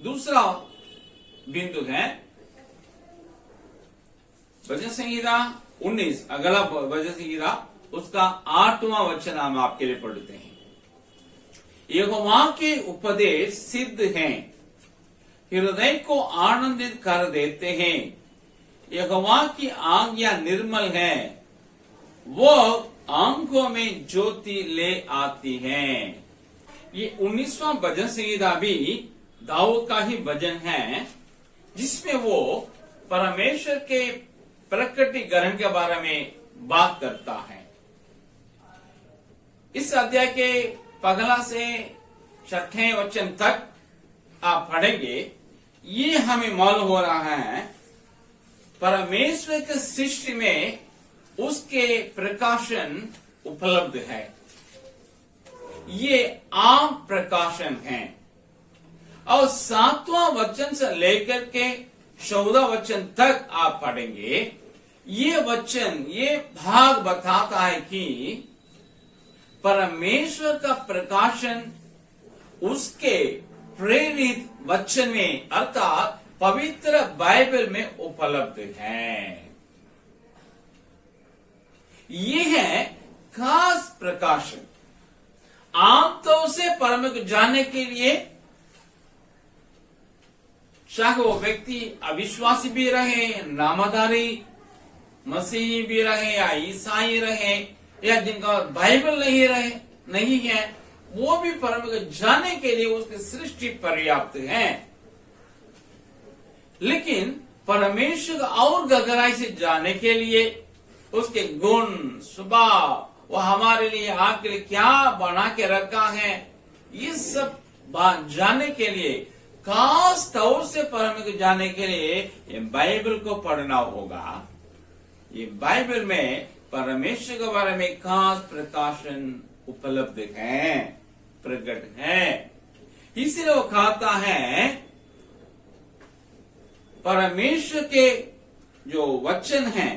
दूसरा बिंदु है भजन संहिता 19, अगला भजन संहिता उसका 8वां वचन हम आपके लिए पढ़ते हैं। यहोवा के उपदेश सिद्ध हैं, हृदय को आनंदित कर देते हैं। यहोवा की आज्ञा निर्मल है, वो आंखों में ज्योति ले आती है। ये 19वां भजन संहिता भी दाऊद का ही भजन है, जिसमें वो परमेश्वर के प्रकटीकरण के बारे में बात करता है। इस अध्याय के पहला से 6ठे वचन तक आप पढ़ेंगे, ये हमें मालूम हो रहा है परमेश्वर के सृष्टि में उसके प्रकाशन उपलब्ध है। ये आम प्रकाशन है। और 7वां वचन से लेकर के 14 वचन तक आप पढ़ेंगे, ये वचन, ये भाग बताता है कि परमेश्वर का प्रकाशन उसके प्रेरित वचन में अर्थात पवित्र बाइबल में उपलब्ध है। ये है खास प्रकाशन। आमतौर से परमेश्वर को जानने के लिए चाहे वो व्यक्ति अविश्वासी भी रहे, नामधारी मसीही भी रहे या ईसाई रहे या जिनका बाइबल नहीं है, वो भी परमेश्वर को जानने के लिए उसकी सृष्टि पर्याप्त है। लेकिन परमेश्वर को और गहराई से जानने के लिए उसके गुण, स्वभाव, वो हमारे लिए आपके लिए क्या बना के रखा है, ये सब बात जानने के लिए, खास तौर से परमेश्वर को जानने के लिए ये बाइबल को पढ़ना होगा। ये बाइबल में परमेश्वर के बारे में खास प्रकाशन उपलब्ध है, प्रकट है। इसलिए वो कहता है परमेश्वर के जो वचन है,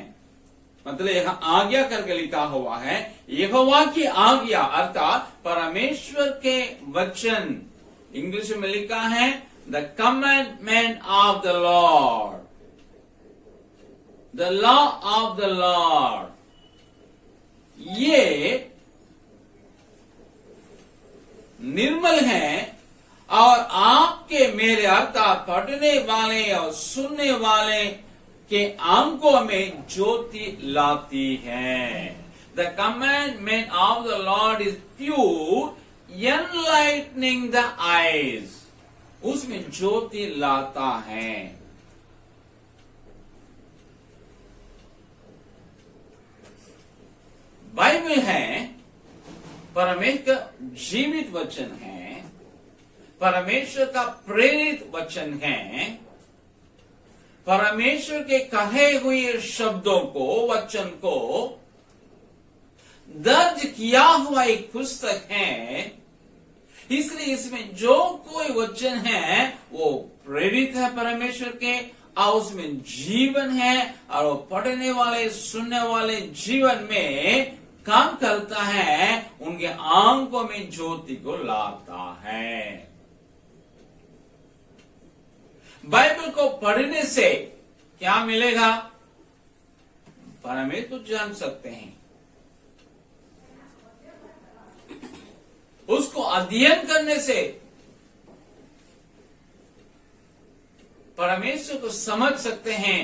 मतलब यहाँ आज्ञा करके लिखा हुआ है, यहोवा की आज्ञा अर्थात परमेश्वर के वचन, इंग्लिश में लिखा है the commandment of the lord, the law of the lord. ये निर्मल है और आपके मेरे अर्थात पढ़ने वाले और सुनने वाले के आंखों में ज्योति लाती है। The commandment of the lord is pure, enlightening the eyes, उसमें ज्योति लाता है। बाइबल है परमेश्वर का जीवित वचन है, परमेश्वर का प्रेरित वचन है, परमेश्वर के कहे हुए शब्दों को, वचन को दर्ज किया हुआ एक पुस्तक है। इसलिए इसमें जो कोई वचन है वो प्रेरित है परमेश्वर के, और उसमें जीवन है, और वो पढ़ने वाले, सुनने वाले जीवन में काम करता है, उनके आंखों में ज्योति को लाता है। बाइबल को पढ़ने से क्या मिलेगा? परमेश्वर को जान सकते हैं, उसको अध्ययन करने से परमेश्वर को समझ सकते हैं।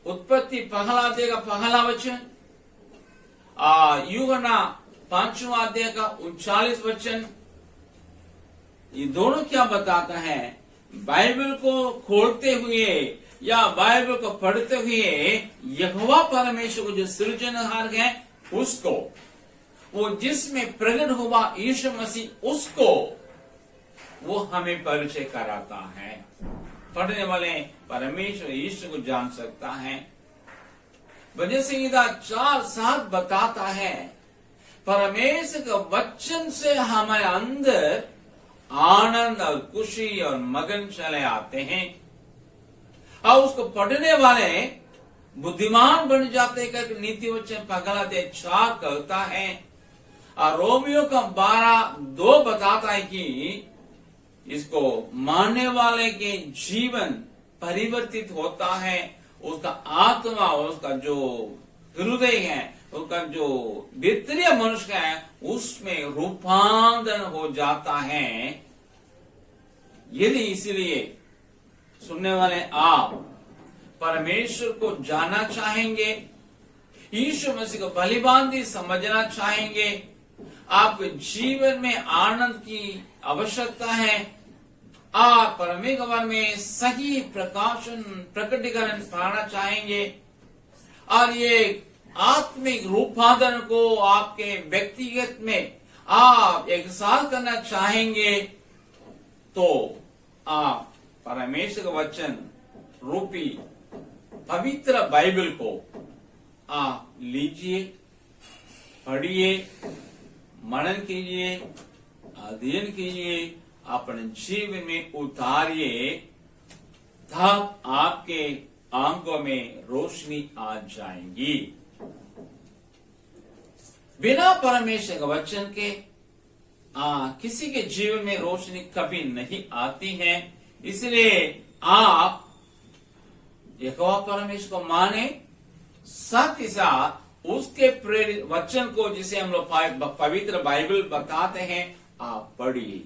उत्पत्ति पहला अध्याय का पहला वचन, यूहन्ना 5वां अध्याय का 39 वचन, ये दोनों क्या बताता है? बाइबल को खोलते हुए या बाइबल को पढ़ते हुए यहोवा परमेश्वर को जो सृजनहार है उसको, वो जिसमें प्रकट हुआ यीशु मसीह, उसको वो हमें परिचय कराता है। पढ़ने वाले परमेश्वर यीशु को जान सकता है। भजन संहिता 4:7 बताता है परमेश्वर के वचन से हमारे अंदर आनंद और खुशी और मगन चले आते हैं, और उसको पढ़ने वाले बुद्धिमान बन जाते हैं। नीति वचन पहला अध्याय 4 कहता है, और रोमियो का 12:2 बताता है कि इसको मानने वाले के जीवन परिवर्तित होता है, उसका आत्मा, उसका जो हृदय है, उसका जो भीतरीय मनुष्य है, उसमें रूपांतरण हो जाता है। यदि इसलिए सुनने वाले आप परमेश्वर को जानना चाहेंगे, यीशु मसीह को भलीभांति समझना चाहेंगे, आपके जीवन में आनंद की आवश्यकता है, आप परमेश्वर में सही प्रकटीकरण पाना चाहेंगे और ये आत्मिक रूपांतरण को आपके व्यक्तिगत में आप एक साथ करना चाहेंगे, तो आप परमेश्वर का वचन रूपी पवित्र बाइबल को आप लीजिए, पढ़िए, मनन कीजिए, अध्ययन कीजिए, अपने जीवन में उतारिए, तब आपके आंखों में रोशनी आ जाएंगी। बिना परमेश्वर के वचन के किसी के जीवन में रोशनी कभी नहीं आती है। इसलिए आप यहोवा परमेश्वर को माने, साथ ही साथ उसके प्रेरित वचन को, जिसे हम लोग पवित्र बाइबल बताते हैं, आप पढ़िए।